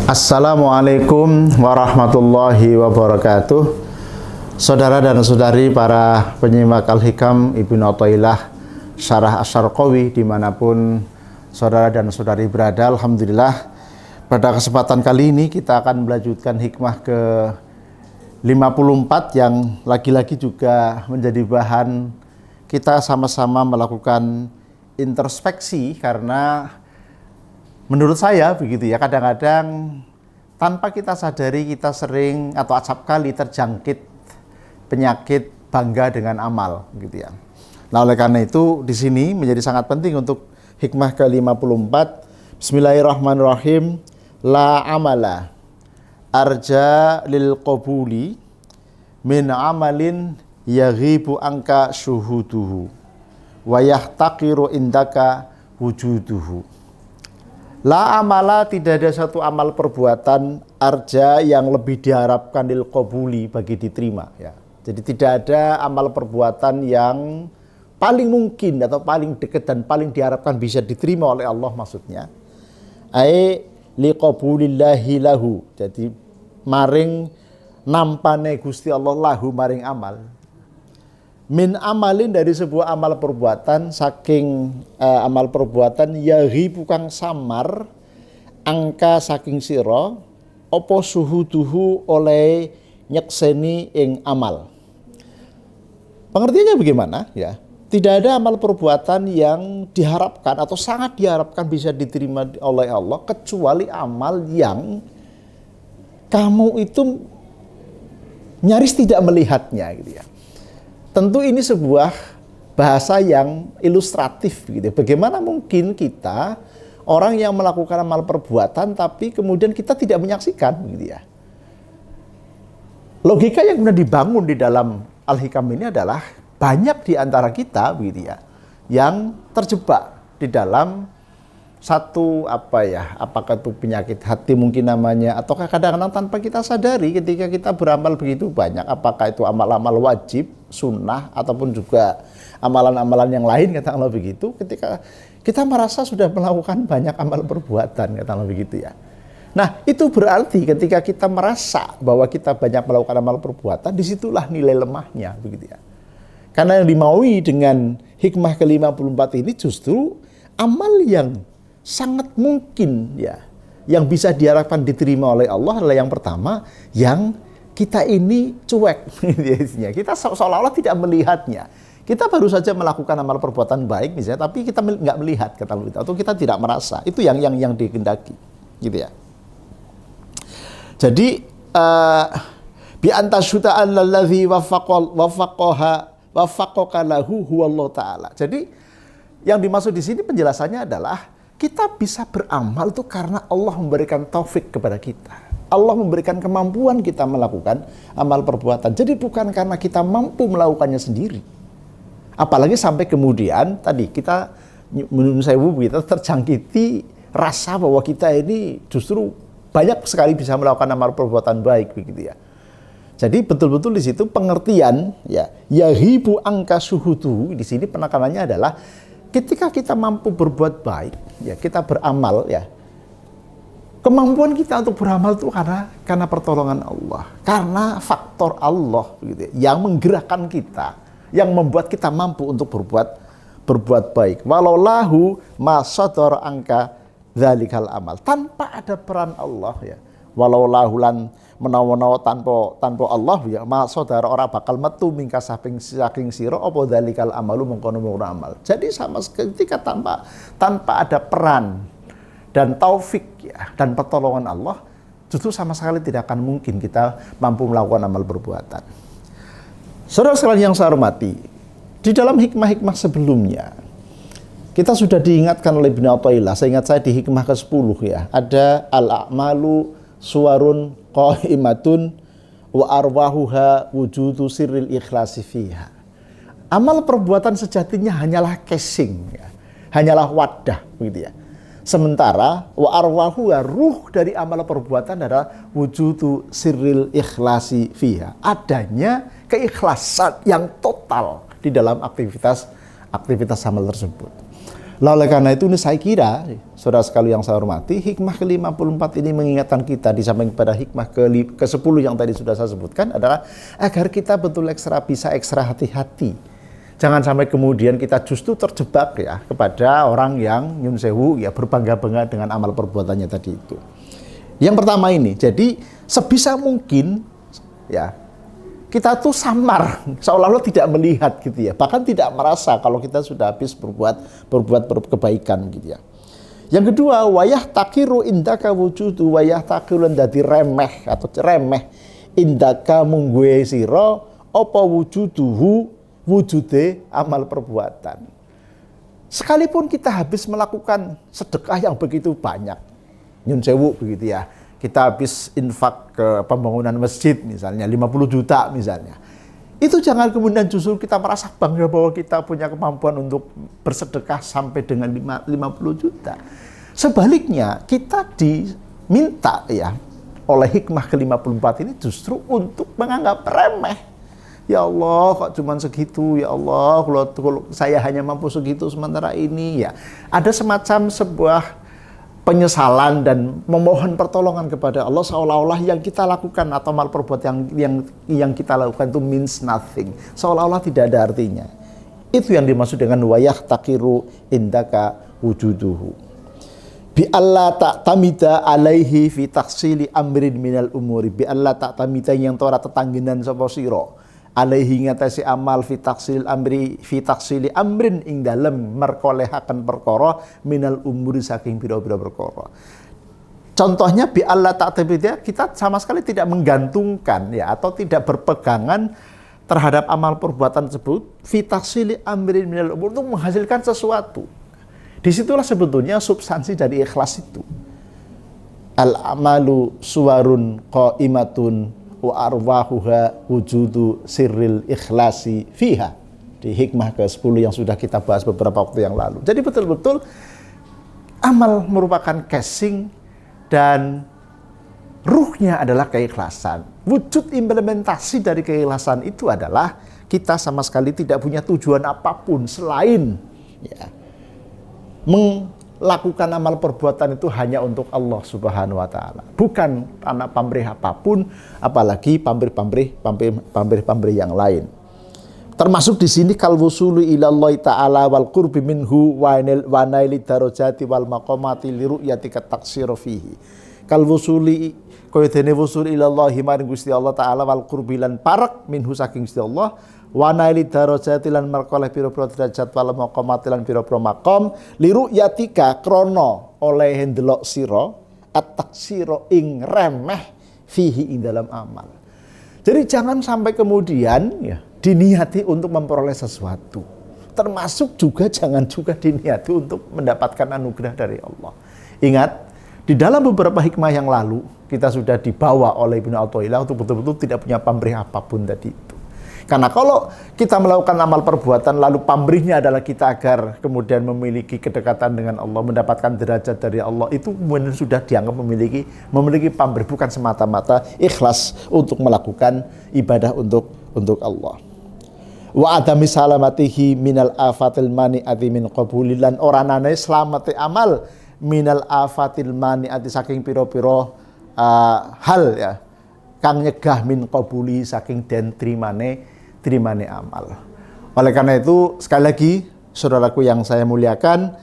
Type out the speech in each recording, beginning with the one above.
Assalamualaikum warahmatullahi wabarakatuh. Saudara dan saudari para penyimak Al-Hikam Ibnu Athaillah Syarah Asy-Syarqawi dimanapun saudara dan saudari berada, alhamdulillah pada kesempatan kali ini kita akan melanjutkan hikmah ke 54 yang lagi-lagi juga menjadi bahan kita sama-sama melakukan introspeksi, karena menurut saya begitu ya, kadang-kadang tanpa kita sadari kita sering atau acap kali terjangkit penyakit bangga dengan amal gitu ya. Nah, oleh karena itu di sini menjadi sangat penting untuk hikmah ke-54. Bismillahirrahmanirrahim. La amala arja lil qabuli min amalin yaghibu anka syuhuduhu wa yahtaqiru indaka wujuduhu. La amala, tidak ada satu amal perbuatan arja yang lebih diharapkan lil qabuli, bagi diterima ya. Jadi tidak ada amal perbuatan yang paling mungkin atau paling dekat dan paling diharapkan bisa diterima oleh Allah, maksudnya ai li qabulillahi lahu. Jadi maring nampane Gusti Allah lahu maring amal. Min amalin, dari sebuah amal perbuatan, saking amal perbuatan yaghibu kang samar angka saking sira apa suhuduhu oleh nyekseni ing amal. Pengertiannya bagaimana ya? Tidak ada amal perbuatan yang diharapkan atau sangat diharapkan bisa diterima oleh Allah kecuali amal yang kamu itu nyaris tidak melihatnya gitu ya. Tentu ini sebuah bahasa yang ilustratif gitu. Bagaimana mungkin kita orang yang melakukan amal perbuatan tapi kemudian kita tidak menyaksikan gitu ya. Logika yang kemudian dibangun di dalam Al-Hikam ini adalah banyak di antara kita gitu ya yang terjebak di dalam satu apakah itu penyakit hati mungkin namanya, ataukah kadang-kadang tanpa kita sadari ketika kita beramal begitu banyak, apakah itu amal-amal wajib, sunnah, ataupun juga amalan-amalan yang lain, katakanlah begitu, ketika kita merasa sudah melakukan banyak amal perbuatan, katakanlah begitu ya. Nah, itu berarti ketika kita merasa bahwa kita banyak melakukan amal perbuatan, disitulah nilai lemahnya, begitu ya. Karena yang dimaui dengan hikmah ke-54 ini justru amal yang sangat mungkin ya, yang bisa diharapkan diterima oleh Allah adalah yang pertama, yang kita ini cuek. Kita seolah-olah tidak melihatnya. Kita baru saja melakukan amal perbuatan baik misalnya, tapi kita nggak melihat, kata kita, atau kita tidak merasa. Itu yang dikehendaki, gitu ya. Jadi bi antasyuta allazi waffaqaka lahu huwallahu ta'ala. Jadi yang dimaksud di sini penjelasannya adalah kita bisa beramal itu karena Allah memberikan taufik kepada kita. Allah memberikan kemampuan kita melakukan amal perbuatan. Jadi bukan karena kita mampu melakukannya sendiri. Apalagi sampai kemudian tadi kita menurut saya kita terjangkiti rasa bahwa kita ini justru banyak sekali bisa melakukan amal perbuatan baik begitu ya. Jadi betul-betul di situ pengertian ya, yahibu angka suhudu, di sini penekanannya adalah ketika kita mampu berbuat baik, ya kita beramal ya. Kemampuan kita untuk beramal itu karena pertolongan Allah, karena faktor Allah begitu ya, yang menggerakkan kita, yang membuat kita mampu untuk berbuat baik. Walau lahu ma sadar angka dzalikal amal. Tanpa ada peran Allah ya. Walau lahu lan menawa-nawa tanpa Allah ya, ma saudara ora bakal metu mingka saking sira apa dzalikal amalu mengkono amal. Jadi sama ketika tanpa ada peran dan taufik ya, dan pertolongan Allah, justru sama sekali tidak akan mungkin kita mampu melakukan amal perbuatan. Saudara sekalian yang saya hormati, di dalam hikmah-hikmah sebelumnya kita sudah diingatkan oleh Ibnu Athaillah. Saya ingat saya di hikmah ke-10 ya, ada al-a'malu suwarun qaimatun wa arwahuha wujudu sirril ikhlasi fiha. Amal perbuatan sejatinya hanyalah casing ya, hanyalah wadah begitu ya. Sementara wa arwahuha, ruh dari amal perbuatan adalah wujudu sirril ikhlasi fiha, adanya keikhlasan yang total di dalam aktivitas amal tersebut. Oleh karena itu ini saya kira, saudara sekali yang saya hormati, hikmah ke-54 ini mengingatkan kita di samping pada hikmah ke-10 yang tadi sudah saya sebutkan adalah agar kita betul bisa ekstra hati-hati. Jangan sampai kemudian kita justru terjebak ya kepada orang yang nyun sewu ya berbangga-bangga dengan amal perbuatannya tadi itu. Yang pertama ini, jadi sebisa mungkin ya kita tuh samar, seolah-olah tidak melihat gitu ya, bahkan tidak merasa kalau kita sudah habis berbuat kebaikan gitu ya. Yang kedua, wayah takiru indaka wujudu, wayah takiru dadi remeh atau remeh indaka mungguwe siro apa wujuduhu wujude amal perbuatan. Sekalipun kita habis melakukan sedekah yang begitu banyak, nyun sewu begitu ya, kita habis infak ke pembangunan masjid misalnya 50 juta misalnya. Itu jangan kemudian justru kita merasa bangga bahwa kita punya kemampuan untuk bersedekah sampai dengan 50 juta. Sebaliknya kita diminta ya oleh hikmah ke-54 ini justru untuk menganggap remeh. Ya Allah kok cuma segitu, ya Allah kalau saya hanya mampu segitu sementara ini ya. Ada semacam sebuah penyesalan dan memohon pertolongan kepada Allah seolah-olah yang kita lakukan atau amal perbuatan yang kita lakukan itu means nothing, seolah-olah tidak ada artinya. Itu yang dimaksud dengan wayah takiru indaka wujuduhu. Bi Allah tak tamida alaihi fi taksili amrin minal umuri, bi Allah tak tamida yang tora tetangginan sapa sira alaihi ngatasi amal fi taksili amrin ing dalem merkolehaken perkara minal umuri saking pira-pira perkara. Contohnya bi Allah ta'tabida, kita sama sekali tidak menggantungkan ya atau tidak berpegangan terhadap amal perbuatan tersebut fi taksili amrin minal umur untuk menghasilkan sesuatu. Disitulah sebetulnya substansi dari ikhlas itu. Al amalu suwarun qaimatun wa arwahuha wujudu sirril ikhlasi fiha, di hikmah ke-10 yang sudah kita bahas beberapa waktu yang lalu. Jadi betul-betul amal merupakan casing dan ruhnya adalah keikhlasan. Wujud implementasi dari keikhlasan itu adalah kita sama sekali tidak punya tujuan apapun selain ya, melakukan amal perbuatan itu hanya untuk Allah Subhanahu wa taala. Bukan anak pamrih apapun, apalagi pamrih yang lain. Termasuk di sini kal wusulu ila Allah taala wal qurbi minhu wa naili darajati wal maqamati li ru'yati taksir fihi. Kal wusuli kaya dene wusul ila Allah maring Gusti Allah taala wal qurbi lan parak minhu saking Gusti Allah wa naili darajati lan marqalah pira-pira derajat wal maqamati lan pira-pira maqam liru yatika krana oleh ndelok sira at-taksira ing remeh fihi ing dalam amal. Jadi jangan sampai kemudian ya diniati untuk memperoleh sesuatu. Termasuk juga jangan juga diniati untuk mendapatkan anugerah dari Allah. Ingat, di dalam beberapa hikmah yang lalu kita sudah dibawa oleh Ibnu Athaillah untuk betul-betul tidak punya pamrih apapun tadi itu. Karena kalau kita melakukan amal perbuatan lalu pamrihnya adalah kita agar kemudian memiliki kedekatan dengan Allah, mendapatkan derajat dari Allah, itu kemudian sudah dianggap memiliki pamrih, bukan semata-mata ikhlas untuk melakukan ibadah untuk Allah. Wa adami salamatihi minal afatil mani'ati min qabulilan oranane selamati amal minal afatil mani'ati saking piro-piro hal ya kang nyegah min qabuli saking den terimane amal. Oleh karena itu sekali lagi saudaraku yang saya muliakan,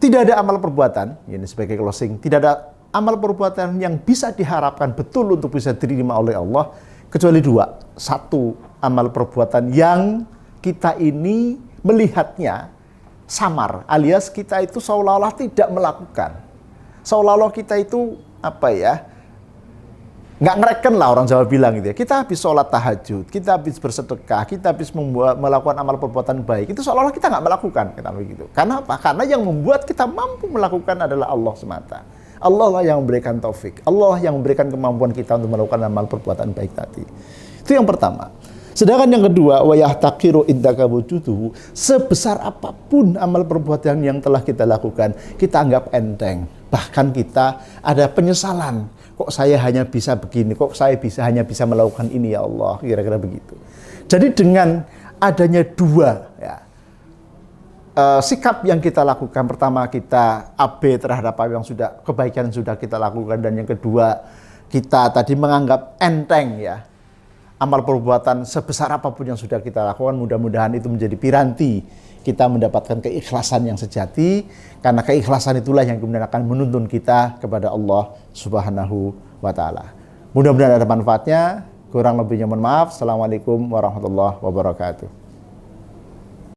tidak ada amal perbuatan, ini sebagai closing, tidak ada amal perbuatan yang bisa diharapkan betul untuk bisa diterima oleh Allah kecuali dua. Satu, amal perbuatan yang kita ini melihatnya samar, alias kita itu seolah-olah tidak melakukan, seolah-olah kita itu nggak ngereken lah, orang Jawa bilang gitu ya. Kita habis sholat tahajud, kita habis bersedekah, kita habis melakukan amal perbuatan baik, itu seolah-olah kita nggak melakukan, kita begitu. Karena apa? Karena yang membuat kita mampu melakukan adalah Allah semata. Allah lah yang memberikan taufik, Allah yang memberikan kemampuan kita untuk melakukan amal perbuatan baik tadi. Itu yang pertama. Sedangkan yang kedua, wa yahtaqiru indaka wujuduhu, sebesar apapun amal perbuatan yang telah kita lakukan, kita anggap enteng. Bahkan kita ada penyesalan. Kok saya hanya bisa begini? Kok saya hanya bisa melakukan ini ya Allah? Kira-kira begitu. Jadi dengan adanya dua ya, sikap yang kita lakukan, pertama kita AB terhadap apa yang sudah kebaikan yang sudah kita lakukan, dan yang kedua kita tadi menganggap enteng ya amal perbuatan sebesar apapun yang sudah kita lakukan. Mudah-mudahan itu menjadi piranti kita mendapatkan keikhlasan yang sejati, karena keikhlasan itulah yang kemudian akan menuntun kita kepada Allah Subhanahu wa Ta'ala. Mudah-mudahan ada manfaatnya. Kurang lebihnya mohon maaf. Assalamualaikum warahmatullahi wabarakatuh.